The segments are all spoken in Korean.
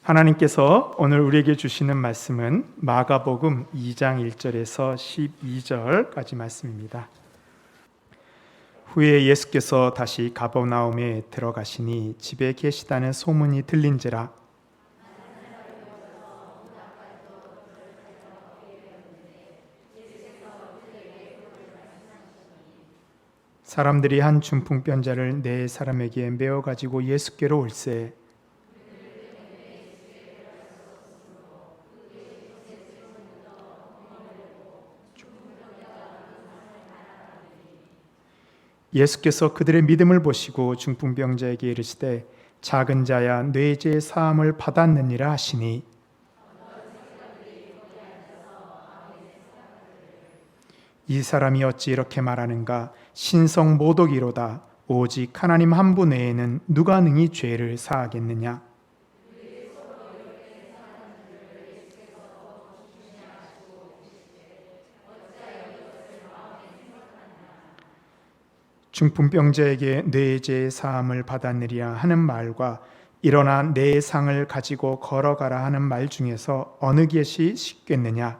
하나님께서 오늘 우리에게 주시는 말씀은 마가복음 2장 1절에서 12절까지 말씀입니다. 후에 예수께서 다시 가버나움에 들어가시니 집에 계시다는 소문이 들린지라 사람들이 한 중풍병자를 네 사람에게 메어 가지고 예수께로 올세 예수께서 그들의 믿음을 보시고 중풍병자에게 이르시되 작은 자야 네 죄 사함을 받았느니라 하시니 이 사람이 어찌 이렇게 말하는가 신성 모독이로다 오직 하나님 한 분 외에는 누가 능히 죄를 사하겠느냐. 중풍병자에게 네 죄 사함을 받았느리라 하는 말과 일어나 네 상을 가지고 걸어가라 하는 말 중에서 어느 것이 쉽겠느냐.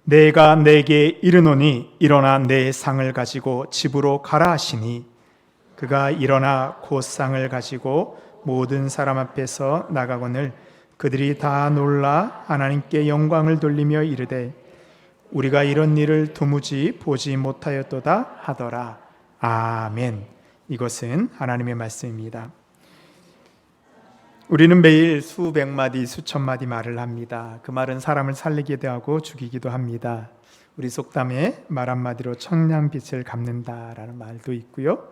내가 내게 이르노니 일어나 내 상을 가지고 집으로 가라 하시니 그가 일어나 곧 상을 가지고 모든 사람 앞에서 나가거늘 그들이 다 놀라 하나님께 영광을 돌리며 이르되 우리가 이런 일을 도무지 보지 못하였도다 하더라. 아멘. 이것은 하나님의 말씀입니다. 우리는 매일 수백 마디, 수천 마디 말을 합니다. 그 말은 사람을 살리기도 하고 죽이기도 합니다. 우리 속담에 말 한마디로 청량빛을 갚는다라는 말도 있고요.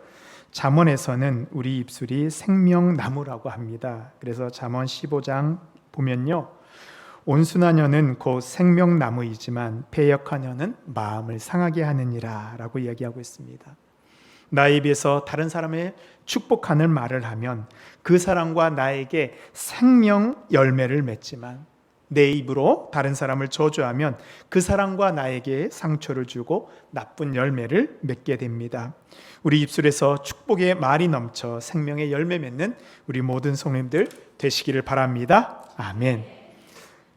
잠언에서는 우리 입술이 생명나무라고 합니다. 그래서 잠언 15장 보면요. 온순한 혀는 곧 생명나무이지만 패역한 혀는 마음을 상하게 하느니라 라고 이야기하고 있습니다. 나에 비해서 다른 사람의 축복하는 말을 하면 그 사람과 나에게 생명 열매를 맺지만 내 입으로 다른 사람을 저주하면 그 사람과 나에게 상처를 주고 나쁜 열매를 맺게 됩니다. 우리 입술에서 축복의 말이 넘쳐 생명의 열매 맺는 우리 모든 성도님들 되시기를 바랍니다. 아멘.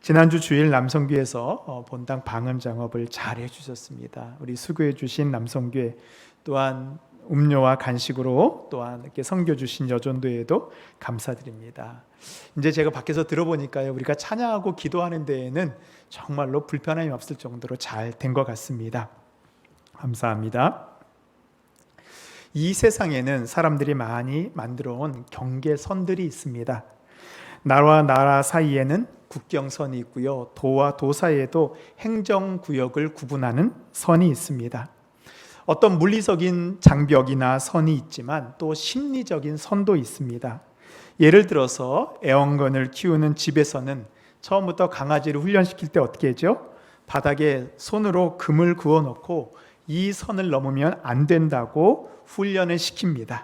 지난주 주일 남성교회에서 본당 방음 작업을 잘 해주셨습니다. 우리 수고해 주신 남성교회 또한 음료와 간식으로 또한 이렇게 섬겨주신 여전도에도 감사드립니다. 이제 제가 밖에서 들어보니까요, 우리가 찬양하고 기도하는 데에는 정말로 불편함이 없을 정도로 잘 된 것 같습니다. 감사합니다. 이 세상에는 사람들이 많이 만들어 온 경계선들이 있습니다. 나라와 나라 사이에는 국경선이 있고요, 도와 도 사이에도 행정구역을 구분하는 선이 있습니다. 어떤 물리적인 장벽이나 선이 있지만 또 심리적인 선도 있습니다. 예를 들어서 애완견을 키우는 집에서는 처음부터 강아지를 훈련시킬 때 어떻게 하죠? 바닥에 손으로 금을 그어놓고 이 선을 넘으면 안 된다고 훈련을 시킵니다.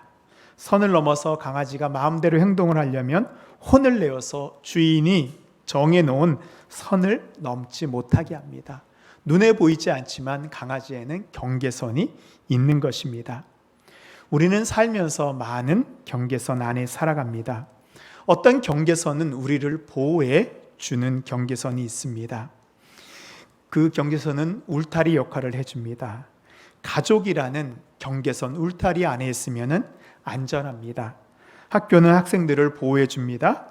선을 넘어서 강아지가 마음대로 행동을 하려면 혼을 내어서 주인이 정해놓은 선을 넘지 못하게 합니다. 눈에 보이지 않지만 강아지에는 경계선이 있는 것입니다. 우리는 살면서 많은 경계선 안에 살아갑니다. 어떤 경계선은 우리를 보호해 주는 경계선이 있습니다. 그 경계선은 울타리 역할을 해줍니다. 가족이라는 경계선 울타리 안에 있으면 안전합니다. 학교는 학생들을 보호해 줍니다.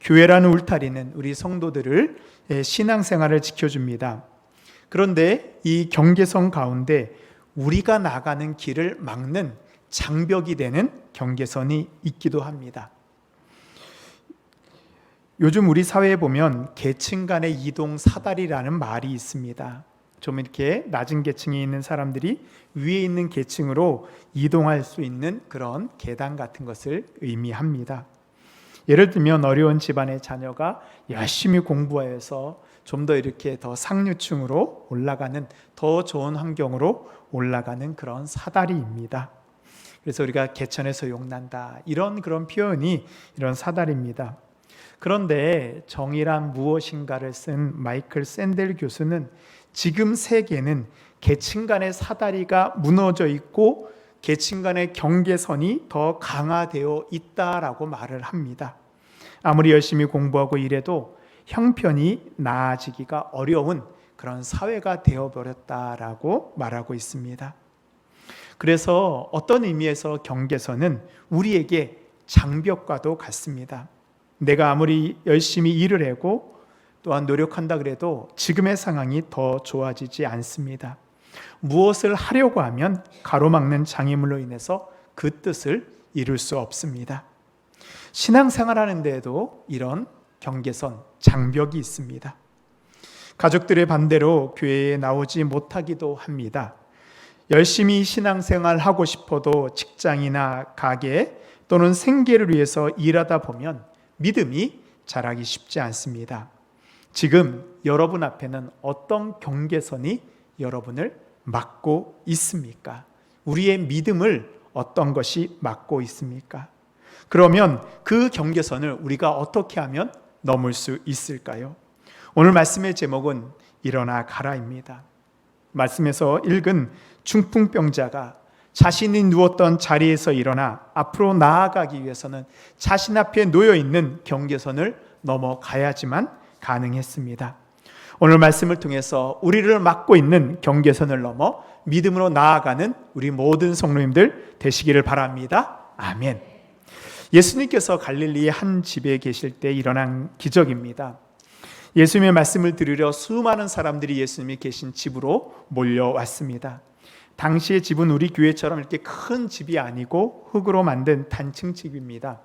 교회라는 울타리는 우리 성도들을 신앙생활을 지켜줍니다. 그런데 이 경계선 가운데 우리가 나가는 길을 막는 장벽이 되는 경계선이 있기도 합니다. 요즘 우리 사회에 보면 계층 간의 이동 사다리라는 말이 있습니다. 좀 이렇게 낮은 계층에 있는 사람들이 위에 있는 계층으로 이동할 수 있는 그런 계단 같은 것을 의미합니다. 예를 들면 어려운 집안의 자녀가 열심히 공부해서 좀 더 이렇게 더 상류층으로 올라가는 더 좋은 환경으로 올라가는 그런 사다리입니다. 그래서 우리가 개천에서 용난다 이런 그런 표현이 이런 사다리입니다. 그런데 정의란 무엇인가를 쓴 마이클 샌델 교수는 지금 세계는 계층 간의 사다리가 무너져 있고 계층 간의 경계선이 더 강화되어 있다라고 말을 합니다. 아무리 열심히 공부하고 일해도 형편이 나아지기가 어려운 그런 사회가 되어버렸다라고 말하고 있습니다. 그래서 어떤 의미에서 경계선은 우리에게 장벽과도 같습니다. 내가 아무리 열심히 일을 하고 또한 노력한다 그래도 지금의 상황이 더 좋아지지 않습니다. 무엇을 하려고 하면 가로막는 장애물로 인해서 그 뜻을 이룰 수 없습니다. 신앙생활 하는 데에도 이런 경계선, 장벽이 있습니다. 가족들의 반대로 교회에 나오지 못하기도 합니다. 열심히 신앙생활 하고 싶어도 직장이나 가게 또는 생계를 위해서 일하다 보면 믿음이 자라기 쉽지 않습니다. 지금 여러분 앞에는 어떤 경계선이 여러분을 막고 있습니까? 우리의 믿음을 어떤 것이 막고 있습니까? 그러면 그 경계선을 우리가 어떻게 하면 넘을 수 있을까요? 오늘 말씀의 제목은 일어나 가라입니다. 말씀에서 읽은 중풍병자가 자신이 누웠던 자리에서 일어나 앞으로 나아가기 위해서는 자신 앞에 놓여있는 경계선을 넘어가야지만 가능했습니다. 오늘 말씀을 통해서 우리를 막고 있는 경계선을 넘어 믿음으로 나아가는 우리 모든 성도님들 되시기를 바랍니다. 아멘. 예수님께서 갈릴리의 한 집에 계실 때 일어난 기적입니다. 예수님의 말씀을 들으려 수많은 사람들이 예수님이 계신 집으로 몰려왔습니다. 당시의 집은 우리 교회처럼 이렇게 큰 집이 아니고 흙으로 만든 단층 집입니다.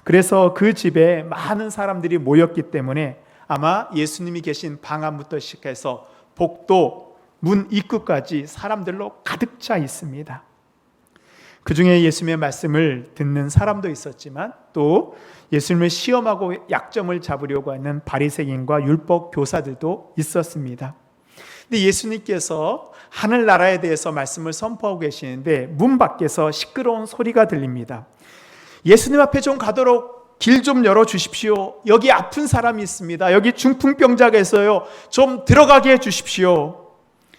그래서 그 집에 많은 사람들이 모였기 때문에 아마 예수님이 계신 방 안부터 시작해서 복도, 문 입구까지 사람들로 가득 차 있습니다. 그 중에 예수님의 말씀을 듣는 사람도 있었지만 또 예수님을 시험하고 약점을 잡으려고 하는 바리새인과 율법 교사들도 있었습니다. 근데 예수님께서 하늘나라에 대해서 말씀을 선포하고 계시는데 문 밖에서 시끄러운 소리가 들립니다. 예수님 앞에 좀 가도록 길 좀 열어주십시오. 여기 아픈 사람이 있습니다. 여기 중풍병자가 있어요. 좀 들어가게 해주십시오.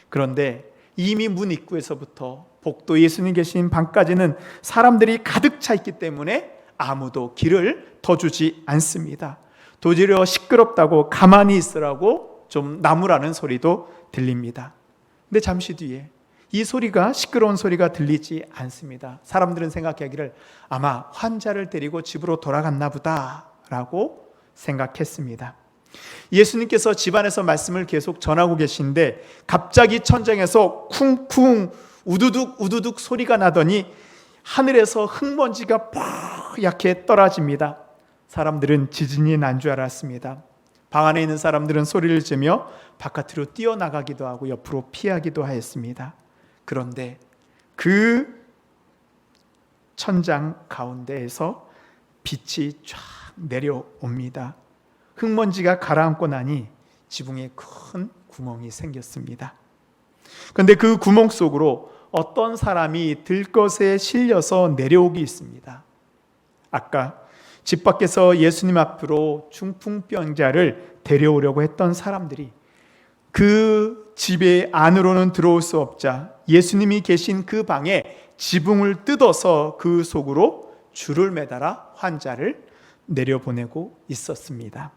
그런데 이미 문 입구에서부터 복도 예수님 계신 방까지는 사람들이 가득 차 있기 때문에 아무도 길을 더 주지 않습니다. 도리어 시끄럽다고 가만히 있으라고 좀 나무라는 소리도 들립니다. 근데 잠시 뒤에 이 소리가 시끄러운 소리가 들리지 않습니다. 사람들은 생각하기를 아마 환자를 데리고 집으로 돌아갔나 보다라고 생각했습니다. 예수님께서 집안에서 말씀을 계속 전하고 계신데 갑자기 천장에서 쿵쿵 우두둑 우두둑 소리가 나더니 하늘에서 흙먼지가 뽀얗게 떨어집니다. 사람들은 지진이 난 줄 알았습니다. 방 안에 있는 사람들은 소리를 지며 바깥으로 뛰어나가기도 하고 옆으로 피하기도 하였습니다. 그런데 그 천장 가운데에서 빛이 쫙 내려옵니다. 흙먼지가 가라앉고 나니 지붕에 큰 구멍이 생겼습니다. 그런데 그 구멍 속으로 어떤 사람이 들것에 실려서 내려오기 있습니다. 아까 집 밖에서 예수님 앞으로 중풍병자를 데려오려고 했던 사람들이 그 집의 안으로는 들어올 수 없자 예수님이 계신 그 방에 지붕을 뜯어서 그 속으로 줄을 매달아 환자를 내려보내고 있었습니다.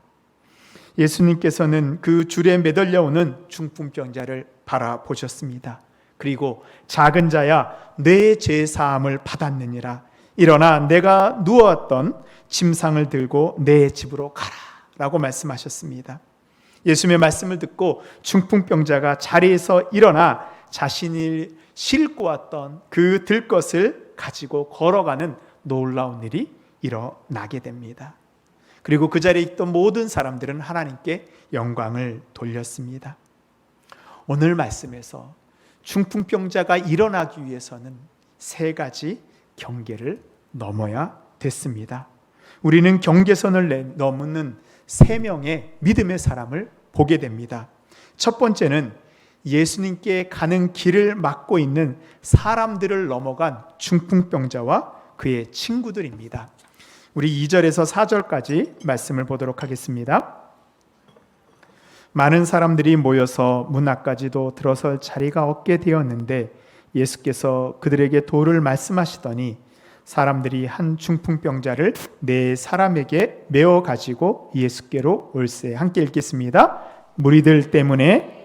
예수님께서는 그 줄에 매달려 오는 중풍병자를 바라보셨습니다. 그리고 작은 자야 내 죄 사함을 받았느니라. 일어나 내가 누워왔던 침상을 들고 내 집으로 가라 라고 말씀하셨습니다. 예수님의 말씀을 듣고 중풍병자가 자리에서 일어나 자신이 싣고 왔던 그 들것을 가지고 걸어가는 놀라운 일이 일어나게 됩니다. 그리고 그 자리에 있던 모든 사람들은 하나님께 영광을 돌렸습니다. 오늘 말씀에서 중풍병자가 일어나기 위해서는 세 가지 경계를 넘어야 됐습니다. 우리는 경계선을 넘는 세 명의 믿음의 사람을 보게 됩니다. 첫 번째는 예수님께 가는 길을 막고 있는 사람들을 넘어간 중풍병자와 그의 친구들입니다. 우리 2절에서 4절까지 말씀을 보도록 하겠습니다. 많은 사람들이 모여서 문 앞까지도 들어설 자리가 없게 되었는데 예수께서 그들에게 도를 말씀하시더니 사람들이 한 중풍병자를 네 사람에게 메어 가지고 예수께로 올세. 함께 읽겠습니다. 무리들 때문에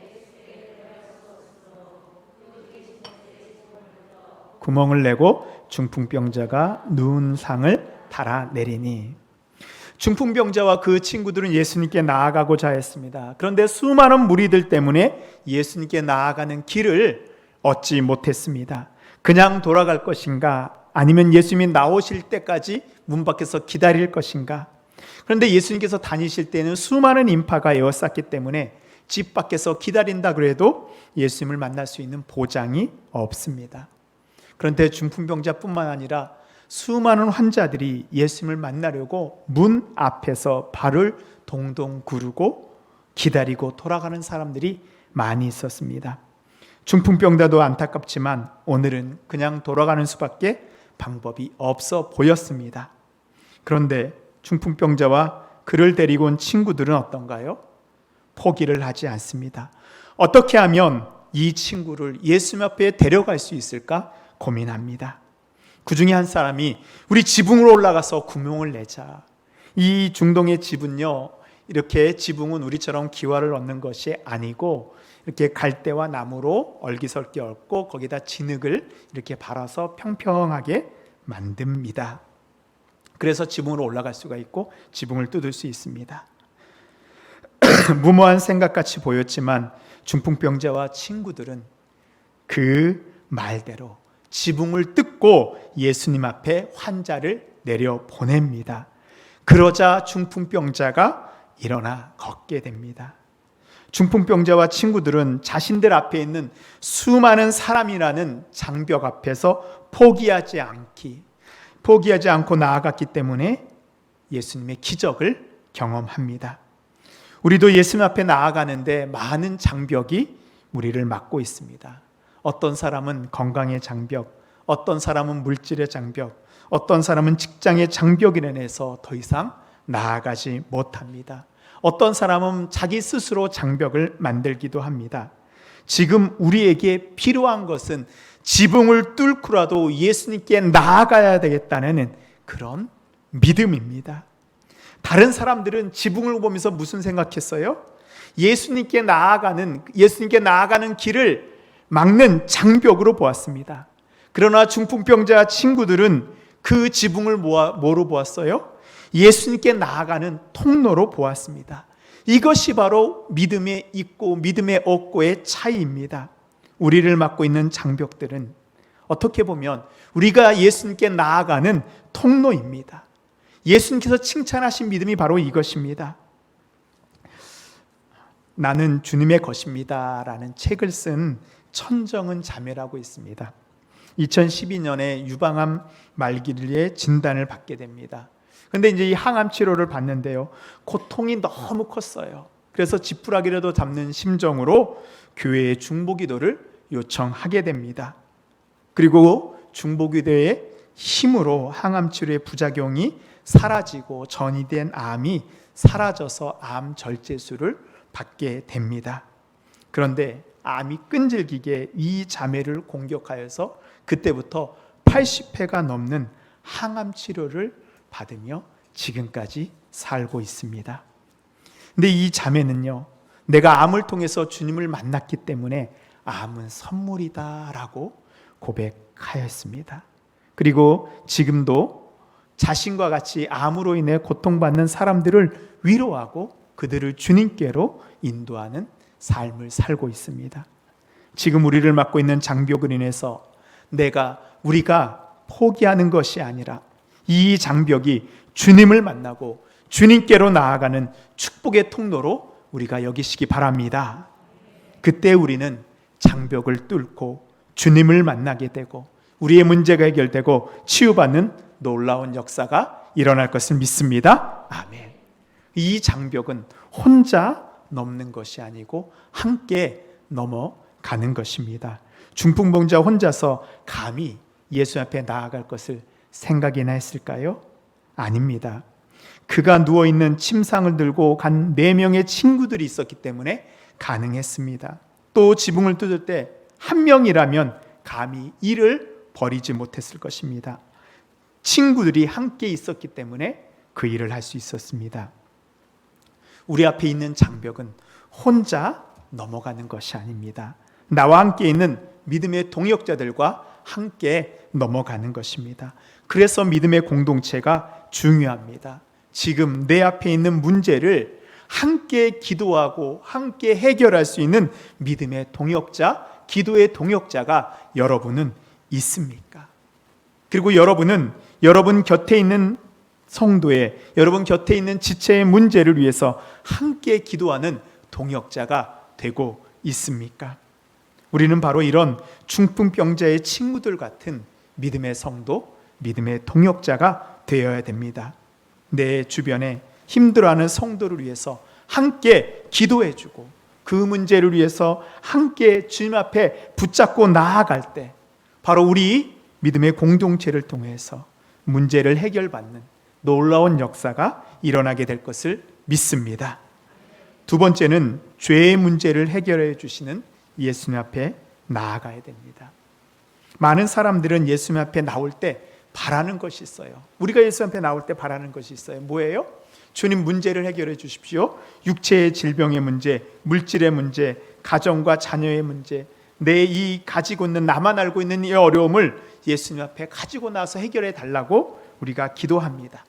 구멍을 내고 중풍병자가 누운 상을 달아내리니. 중풍병자와 그 친구들은 예수님께 나아가고자 했습니다. 그런데 수많은 무리들 때문에 예수님께 나아가는 길을 얻지 못했습니다. 그냥 돌아갈 것인가, 아니면 예수님이 나오실 때까지 문 밖에서 기다릴 것인가. 그런데 예수님께서 다니실 때는 수많은 인파가 에워쌌기 때문에 집 밖에서 기다린다 그래도 예수님을 만날 수 있는 보장이 없습니다. 그런데 중풍병자뿐만 아니라 수많은 환자들이 예수님을 만나려고 문 앞에서 발을 동동 구르고 기다리고 돌아가는 사람들이 많이 있었습니다. 중풍병자도 안타깝지만 오늘은 그냥 돌아가는 수밖에 방법이 없어 보였습니다. 그런데 중풍병자와 그를 데리고 온 친구들은 어떤가요? 포기를 하지 않습니다. 어떻게 하면 이 친구를 예수님 앞에 데려갈 수 있을까 고민합니다. 그 중에 한 사람이 우리 지붕으로 올라가서 구멍을 내자. 이 중동의 지붕은요, 이렇게 지붕은 우리처럼 기와를 얹는 것이 아니고 이렇게 갈대와 나무로 얼기설기 얹고 거기다 진흙을 이렇게 발라서 평평하게 만듭니다. 그래서 지붕으로 올라갈 수가 있고 지붕을 뜯을 수 있습니다. 무모한 생각같이 보였지만 중풍병자와 친구들은 그 말대로 지붕을 뜯고 예수님 앞에 환자를 내려 보냅니다. 그러자 중풍병자가 일어나 걷게 됩니다. 중풍병자와 친구들은 자신들 앞에 있는 수많은 사람이라는 장벽 앞에서 포기하지 않고 나아갔기 때문에 예수님의 기적을 경험합니다. 우리도 예수님 앞에 나아가는데 많은 장벽이 우리를 막고 있습니다. 어떤 사람은 건강의 장벽, 어떤 사람은 물질의 장벽, 어떤 사람은 직장의 장벽으로 인해서 더 이상 나아가지 못합니다. 어떤 사람은 자기 스스로 장벽을 만들기도 합니다. 지금 우리에게 필요한 것은 지붕을 뚫고라도 예수님께 나아가야 되겠다는 그런 믿음입니다. 다른 사람들은 지붕을 보면서 무슨 생각했어요? 예수님께 나아가는 길을 막는 장벽으로 보았습니다. 그러나 중풍병자 친구들은 그 지붕을 뭐로 보았어요? 예수님께 나아가는 통로로 보았습니다. 이것이 바로 믿음의 있고 믿음의 없고의 차이입니다. 우리를 막고 있는 장벽들은 어떻게 보면 우리가 예수님께 나아가는 통로입니다. 예수님께서 칭찬하신 믿음이 바로 이것입니다. 나는 주님의 것입니다 라는 책을 쓴 천정은 자매라고 있습니다. 2012년에 유방암 말기에 진단을 받게 됩니다. 그런데 이제 이 항암 치료를 받는데요, 고통이 너무 컸어요. 그래서 지푸라기라도 잡는 심정으로 교회에 중보기도를 요청하게 됩니다. 그리고 중보기도의 힘으로 항암 치료의 부작용이 사라지고 전이된 암이 사라져서 암 절제술을 받게 됩니다. 그런데 암이 끈질기게 이 자매를 공격하여서 그때부터 80회가 넘는 항암 치료를 받으며 지금까지 살고 있습니다. 근데 이 자매는요, 내가 암을 통해서 주님을 만났기 때문에 암은 선물이다라고 고백하였습니다. 그리고 지금도 자신과 같이 암으로 인해 고통받는 사람들을 위로하고 그들을 주님께로 인도하는 삶을 살고 있습니다. 지금 우리를 막고 있는 장벽으로 인해서 우리가 포기하는 것이 아니라 이 장벽이 주님을 만나고 주님께로 나아가는 축복의 통로로 우리가 여기시기 바랍니다. 그때 우리는 장벽을 뚫고 주님을 만나게 되고 우리의 문제가 해결되고 치유받는 놀라운 역사가 일어날 것을 믿습니다. 아멘. 이 장벽은 혼자 넘는 것이 아니고 함께 넘어가는 것입니다. 중풍병자 혼자서 감히 예수 앞에 나아갈 것을 생각이나 했을까요? 아닙니다. 그가 누워있는 침상을 들고 간 4명의 친구들이 있었기 때문에 가능했습니다. 또 지붕을 뜯을 때 한 명이라면 감히 이를 버리지 못했을 것입니다. 친구들이 함께 있었기 때문에 그 일을 할 수 있었습니다. 우리 앞에 있는 장벽은 혼자 넘어가는 것이 아닙니다. 나와 함께 있는 믿음의 동역자들과 함께 넘어가는 것입니다. 그래서 믿음의 공동체가 중요합니다. 지금 내 앞에 있는 문제를 함께 기도하고 함께 해결할 수 있는 믿음의 동역자, 기도의 동역자가 여러분은 있습니까? 그리고 여러분은 여러분 곁에 있는 성도의, 여러분 곁에 있는 지체의 문제를 위해서 함께 기도하는 동역자가 되고 있습니까? 우리는 바로 이런 중풍병자의 친구들 같은 믿음의 성도, 믿음의 동역자가 되어야 됩니다. 내 주변에 힘들어하는 성도를 위해서 함께 기도해주고 그 문제를 위해서 함께 주님 앞에 붙잡고 나아갈 때 바로 우리 믿음의 공동체를 통해서 문제를 해결받는 놀라운 역사가 일어나게 될 것을 믿습니다. 두 번째는 죄의 문제를 해결해 주시는 예수님 앞에 나아가야 됩니다. 많은 사람들은 예수님 앞에 나올 때 바라는 것이 있어요. 우리가 예수님 앞에 나올 때 바라는 것이 있어요. 뭐예요? 주님 문제를 해결해 주십시오. 육체의 질병의 문제, 물질의 문제, 가정과 자녀의 문제, 내 이 가지고 있는, 나만 알고 있는 이 어려움을 예수님 앞에 가지고 나서 해결해 달라고 우리가 기도합니다.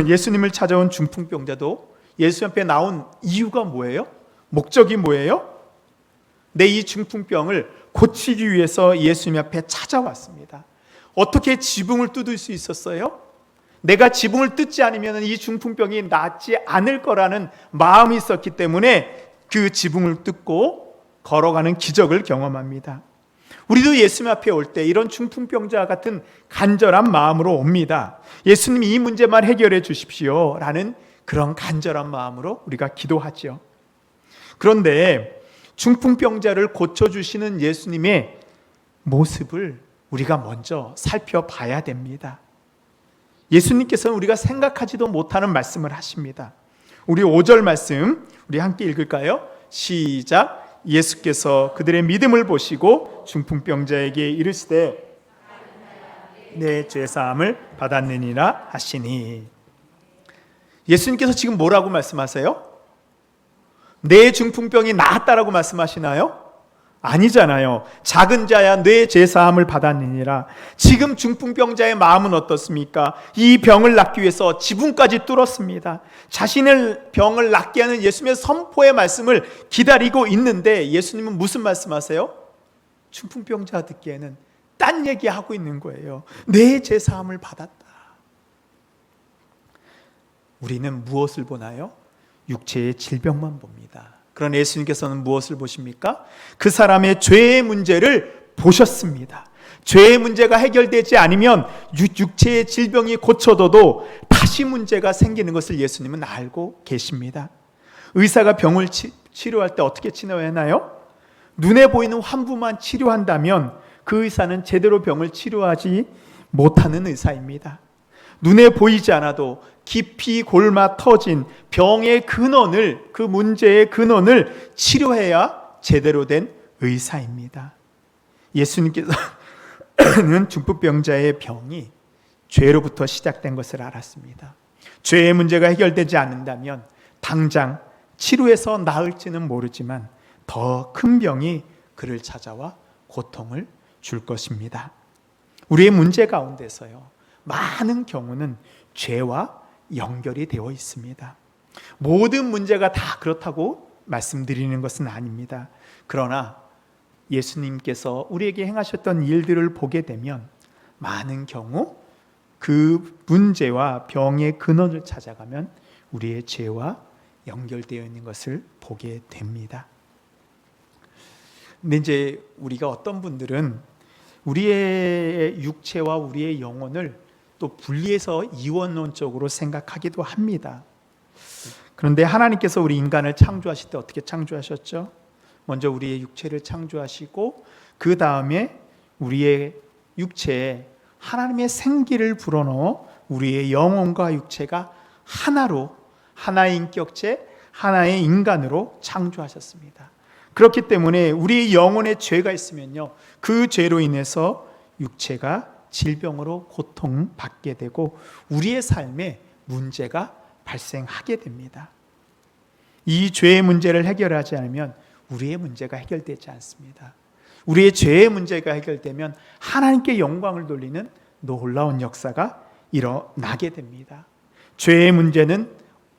예수님을 찾아온 중풍병자도 예수님 앞에 나온 이유가 뭐예요? 목적이 뭐예요? 내 이 중풍병을 고치기 위해서 예수님 앞에 찾아왔습니다. 어떻게 지붕을 뜯을 수 있었어요? 내가 지붕을 뜯지 않으면 이 중풍병이 낫지 않을 거라는 마음이 있었기 때문에 그 지붕을 뜯고 걸어가는 기적을 경험합니다. 우리도 예수님 앞에 올 때 이런 중풍병자 같은 간절한 마음으로 옵니다. 예수님 이 문제만 해결해 주십시오 라는 그런 간절한 마음으로 우리가 기도하죠. 그런데 중풍병자를 고쳐주시는 예수님의 모습을 우리가 먼저 살펴봐야 됩니다. 예수님께서는 우리가 생각하지도 못하는 말씀을 하십니다. 우리 5절 말씀 우리 함께 읽을까요? 시작. 예수께서 그들의 믿음을 보시고 중풍병자에게 이르시되 내 죄사함을 받았느니라 하시니. 예수님께서 지금 뭐라고 말씀하세요? 내 중풍병이 나았다라고 말씀하시나요? 아니잖아요. 작은 자야 내 죄사함을 받았느니라. 지금 중풍병자의 마음은 어떻습니까? 이 병을 낫기 위해서 지붕까지 뚫었습니다. 자신의 병을 낫게 하는 예수님의 선포의 말씀을 기다리고 있는데 예수님은 무슨 말씀하세요? 중풍병자 듣기에는 딴 얘기하고 있는 거예요. 내 죄사함을 받았다. 우리는 무엇을 보나요? 육체의 질병만 봅니다. 그러나 예수님께서는 무엇을 보십니까? 그 사람의 죄의 문제를 보셨습니다. 죄의 문제가 해결되지 않으면 육체의 질병이 고쳐져도 다시 문제가 생기는 것을 예수님은 알고 계십니다. 의사가 병을 치료할 때 어떻게 치료하나요? 눈에 보이는 환부만 치료한다면 그 의사는 제대로 병을 치료하지 못하는 의사입니다. 눈에 보이지 않아도 깊이 골마 터진 병의 근원을, 그 문제의 근원을 치료해야 제대로 된 의사입니다. 예수님께서는 중풍병자의 병이 죄로부터 시작된 것을 알았습니다. 죄의 문제가 해결되지 않는다면 당장 치료해서 나을지는 모르지만 더 큰 병이 그를 찾아와 고통을 줄 것입니다. 우리의 문제 가운데서요, 많은 경우는 죄와 연결이 되어 있습니다. 모든 문제가 다 그렇다고 말씀드리는 것은 아닙니다. 그러나 예수님께서 우리에게 행하셨던 일들을 보게 되면 많은 경우 그 문제와 병의 근원을 찾아가면 우리의 죄와 연결되어 있는 것을 보게 됩니다. 근데 이제 우리가 어떤 분들은 우리의 육체와 우리의 영혼을 또 분리해서 이원론적으로 생각하기도 합니다. 그런데 하나님께서 우리 인간을 창조하실 때 어떻게 창조하셨죠? 먼저 우리의 육체를 창조하시고 그 다음에 우리의 육체에 하나님의 생기를 불어넣어 우리의 영혼과 육체가 하나로, 하나의 인격체, 하나의 인간으로 창조하셨습니다. 그렇기 때문에 우리 영혼에 죄가 있으면요, 그 죄로 인해서 육체가 질병으로 고통받게 되고 우리의 삶에 문제가 발생하게 됩니다. 이 죄의 문제를 해결하지 않으면 우리의 문제가 해결되지 않습니다. 우리의 죄의 문제가 해결되면 하나님께 영광을 돌리는 놀라운 역사가 일어나게 됩니다. 죄의 문제는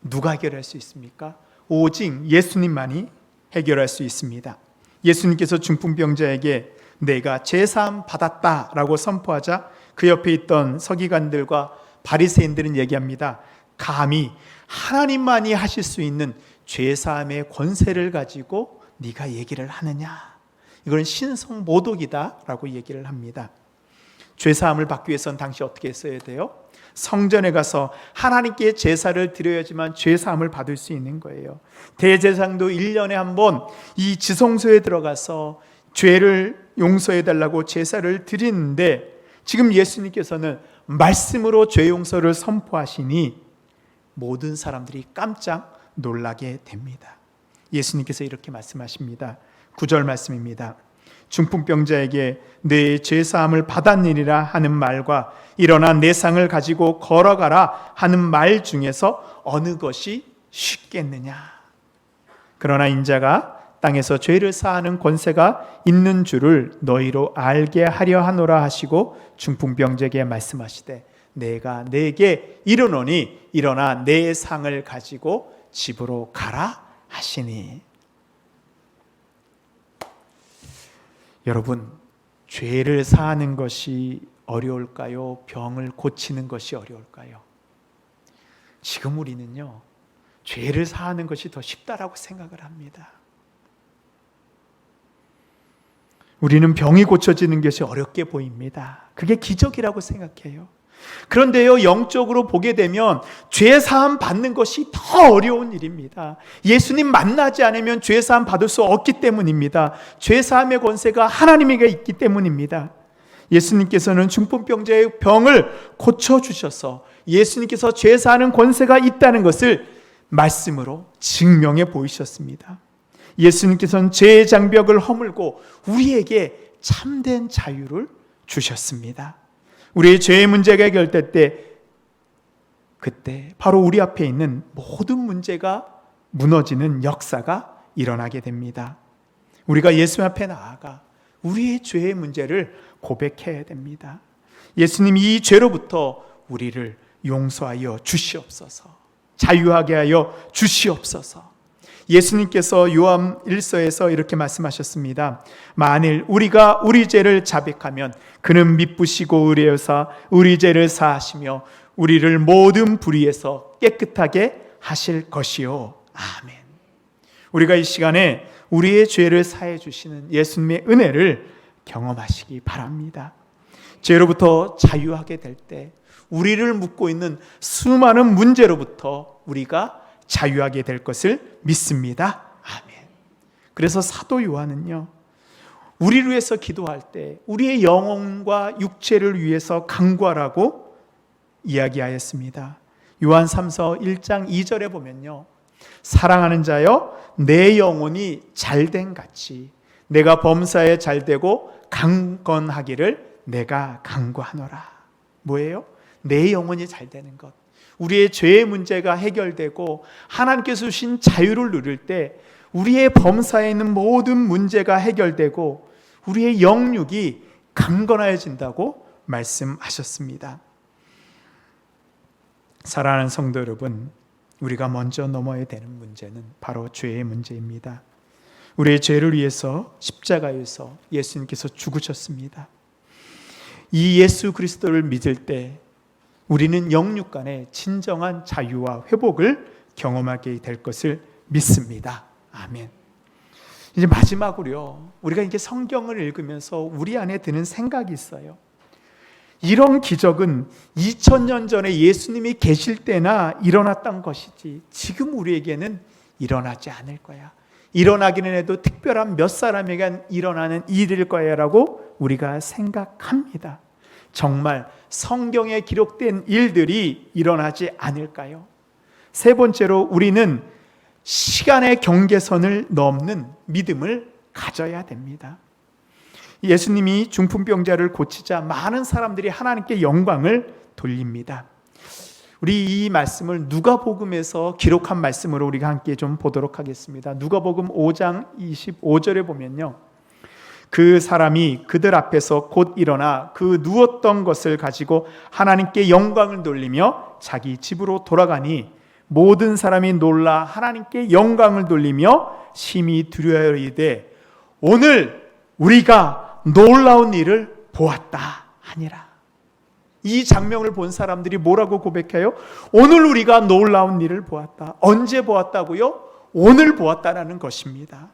누가 해결할 수 있습니까? 오직 예수님만이 해결할 수 있습니다. 예수님께서 중풍병자에게 내가 죄사함 받았다라고 선포하자 그 옆에 있던 서기관들과 바리새인들은 얘기합니다. 감히 하나님만이 하실 수 있는 죄사함의 권세를 가지고 네가 얘기를 하느냐? 이건 신성모독이다라고 얘기를 합니다. 죄사함을 받기 위해서는 당시 어떻게 했어야 돼요? 성전에 가서 하나님께 제사를 드려야지만 죄사함을 받을 수 있는 거예요. 대제사장도 1년에 한 번 이 지성소에 들어가서 죄를 용서해달라고 제사를 드리는데 지금 예수님께서는 말씀으로 죄 용서를 선포하시니 모든 사람들이 깜짝 놀라게 됩니다. 예수님께서 이렇게 말씀하십니다. 9절 말씀입니다. 중풍병자에게 내 죄사함을 받았느니라 하는 말과 일어나 내 상을 가지고 걸어가라 하는 말 중에서 어느 것이 쉽겠느냐? 그러나 인자가 땅에서 죄를 사하는 권세가 있는 줄을 너희로 알게 하려 하노라 하시고 중풍병자에게 말씀하시되 내가 내게 이르노니 일어나 내 상을 가지고 집으로 가라 하시니. 여러분, 죄를 사하는 것이 어려울까요? 병을 고치는 것이 어려울까요? 지금 우리는요, 죄를 사하는 것이 더 쉽다라고 생각을 합니다. 우리는 병이 고쳐지는 것이 어렵게 보입니다. 그게 기적이라고 생각해요. 그런데요, 영적으로 보게 되면 죄 사함 받는 것이 더 어려운 일입니다. 예수님 만나지 않으면 죄 사함 받을 수 없기 때문입니다. 죄 사함의 권세가 하나님에게 있기 때문입니다. 예수님께서는 중풍병자의 병을 고쳐주셔서 예수님께서 죄 사하는 권세가 있다는 것을 말씀으로 증명해 보이셨습니다. 예수님께서는 죄의 장벽을 허물고 우리에게 참된 자유를 주셨습니다. 우리의 죄의 문제가 해결될 때 그때 바로 우리 앞에 있는 모든 문제가 무너지는 역사가 일어나게 됩니다. 우리가 예수 앞에 나아가 우리의 죄의 문제를 고백해야 됩니다. 예수님이 이 죄로부터 우리를 용서하여 주시옵소서, 자유하게 하여 주시옵소서. 예수님께서 요한 1서에서 이렇게 말씀하셨습니다. 만일 우리가 우리 죄를 자백하면 그는 미쁘시고 의뢰여사 우리 죄를 사하시며 우리를 모든 불의에서 깨끗하게 하실 것이요. 아멘. 우리가 이 시간에 우리의 죄를 사해 주시는 예수님의 은혜를 경험하시기 바랍니다. 죄로부터 자유하게 될 때 우리를 묶고 있는 수많은 문제로부터 우리가 자유하게 될 것을 믿습니다. 아멘. 그래서 사도 요한은요, 우리를 위해서 기도할 때 우리의 영혼과 육체를 위해서 간구하라고 이야기하였습니다. 요한 3서 1장 2절에 보면요, 사랑하는 자여 내 영혼이 잘된 같이 내가 범사에 잘되고 강건하기를 내가 간구하노라. 뭐예요? 내 영혼이 잘되는 것. 우리의 죄의 문제가 해결되고 하나님께서 주신 자유를 누릴 때 우리의 범사에 있는 모든 문제가 해결되고 우리의 영육이 강건해진다고 말씀하셨습니다. 사랑하는 성도 여러분, 우리가 먼저 넘어야 되는 문제는 바로 죄의 문제입니다. 우리의 죄를 위해서 십자가에서 예수님께서 죽으셨습니다. 이 예수 그리스도를 믿을 때 우리는 영육 간의 진정한 자유와 회복을 경험하게 될 것을 믿습니다. 아멘. 이제 마지막으로요, 우리가 이렇게 성경을 읽으면서 우리 안에 드는 생각이 있어요. 이런 기적은 2000년 전에 예수님이 계실 때나 일어났던 것이지 지금 우리에게는 일어나지 않을 거야. 일어나기는 해도 특별한 몇 사람에게 일어나는 일일 거야 라고 우리가 생각합니다. 정말 성경에 기록된 일들이 일어나지 않을까요? 세 번째로 우리는 시간의 경계선을 넘는 믿음을 가져야 됩니다. 예수님이 중풍병자를 고치자 많은 사람들이 하나님께 영광을 돌립니다. 우리 이 말씀을 누가복음에서 기록한 말씀으로 우리가 함께 좀 보도록 하겠습니다. 누가복음 5장 25절에 보면요, 그 사람이 그들 앞에서 곧 일어나 그 누웠던 것을 가지고 하나님께 영광을 돌리며 자기 집으로 돌아가니 모든 사람이 놀라 하나님께 영광을 돌리며 심히 두려워하여 이르되 오늘 우리가 놀라운 일을 보았다 하니라. 이 장면을 본 사람들이 뭐라고 고백해요? 오늘 우리가 놀라운 일을 보았다. 언제 보았다고요? 오늘 보았다라는 것입니다.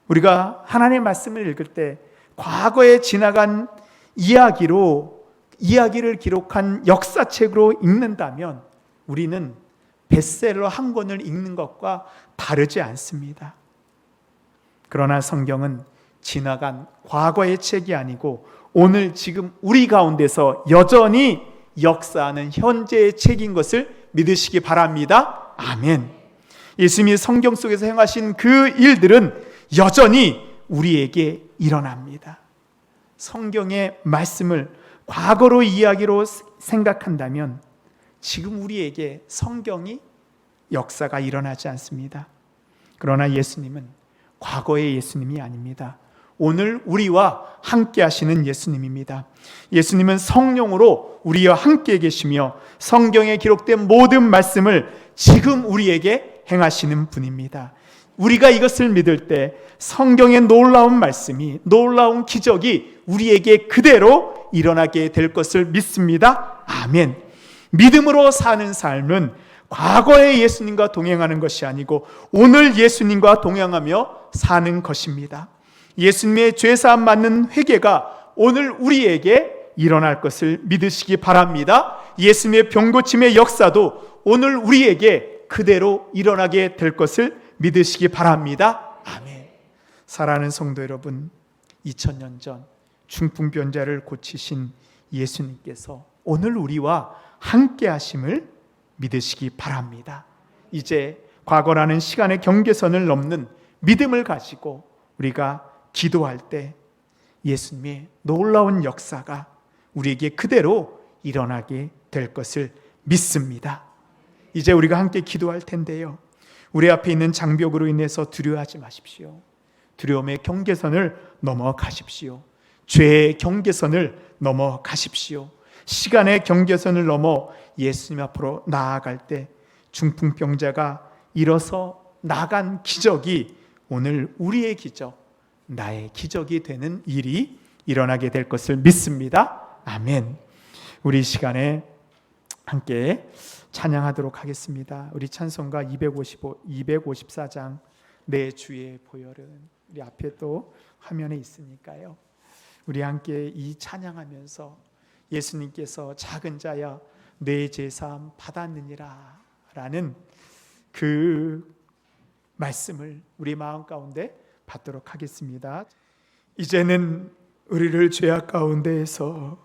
우리가 하나님의 말씀을 읽을 때 과거에 지나간 이야기를 기록한 역사책으로 읽는다면 우리는 베스트셀러 한 권을 읽는 것과 다르지 않습니다. 그러나 성경은 지나간 과거의 책이 아니고 오늘 지금 우리 가운데서 여전히 역사하는 현재의 책인 것을 믿으시기 바랍니다. 아멘. 예수님이 성경 속에서 행하신 그 일들은 여전히 우리에게 일어납니다. 성경의 말씀을 과거로 이야기로 생각한다면 지금 우리에게 성경이 역사가 일어나지 않습니다. 그러나 예수님은 과거의 예수님이 아닙니다. 오늘 우리와 함께 하시는 예수님입니다. 예수님은 성령으로 우리와 함께 계시며 성경에 기록된 모든 말씀을 지금 우리에게 행하시는 분입니다. 우리가 이것을 믿을 때 성경의 놀라운 말씀이, 놀라운 기적이 우리에게 그대로 일어나게 될 것을 믿습니다. 아멘. 믿음으로 사는 삶은 과거의 예수님과 동행하는 것이 아니고 오늘 예수님과 동행하며 사는 것입니다. 예수님의 죄사함 받는 회개가 오늘 우리에게 일어날 것을 믿으시기 바랍니다. 예수님의 병고침의 역사도 오늘 우리에게 그대로 일어나게 될 것을 믿으시기 바랍니다. 아멘. 사랑하는 성도 여러분, 2000년 전 중풍병자를 고치신 예수님께서 오늘 우리와 함께 하심을 믿으시기 바랍니다. 이제 과거라는 시간의 경계선을 넘는 믿음을 가지고 우리가 기도할 때 예수님의 놀라운 역사가 우리에게 그대로 일어나게 될 것을 믿습니다. 이제 우리가 함께 기도할 텐데요, 우리 앞에 있는 장벽으로 인해서 두려워하지 마십시오. 두려움의 경계선을 넘어가십시오. 죄의 경계선을 넘어가십시오. 시간의 경계선을 넘어 예수님 앞으로 나아갈 때 중풍병자가 일어서 나간 기적이 오늘 우리의 기적, 나의 기적이 되는 일이 일어나게 될 것을 믿습니다. 아멘. 우리 시간에 함께 찬양하도록 하겠습니다. 우리 찬송가 254장 내 주의 보혈은 우리 앞에 또 화면에 있으니까요. 우리 함께 이 찬양하면서 예수님께서 작은 자야 내 제사함 받았느니라 라는 그 말씀을 우리 마음 가운데 받도록 하겠습니다. 이제는 우리를 죄악 가운데에서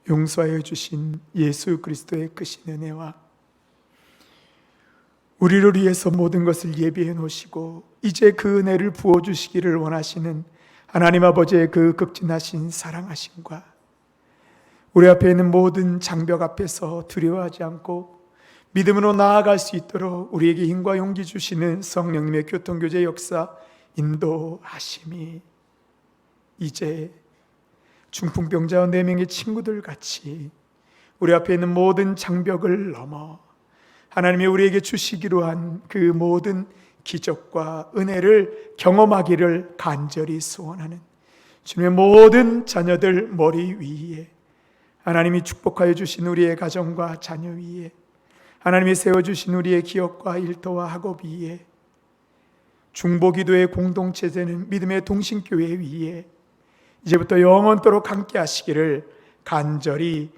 용서하여 주신 예수 그리스도의 크신 은혜와 우리를 위해서 모든 것을 예비해 놓으시고 이제 그 은혜를 부어주시기를 원하시는 하나님 아버지의 그 극진하신 사랑하심과 우리 앞에 있는 모든 장벽 앞에서 두려워하지 않고 믿음으로 나아갈 수 있도록 우리에게 힘과 용기 주시는 성령님의 교통교제 역사 인도하심이 이제 중풍병자 4명의 친구들 같이 우리 앞에 있는 모든 장벽을 넘어 하나님이 우리에게 주시기로 한 그 모든 기적과 은혜를 경험하기를 간절히 소원하는 주님의 모든 자녀들 머리 위에 하나님이 축복하여 주신 우리의 가정과 자녀 위에 하나님이 세워주신 우리의 기업과 일터와 학업 위에 중보기도의 공동체 되는 믿음의 동신교회 위에 이제부터 영원토록 함께 하시기를 간절히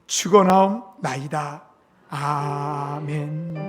축원하옵나이다. 아멘.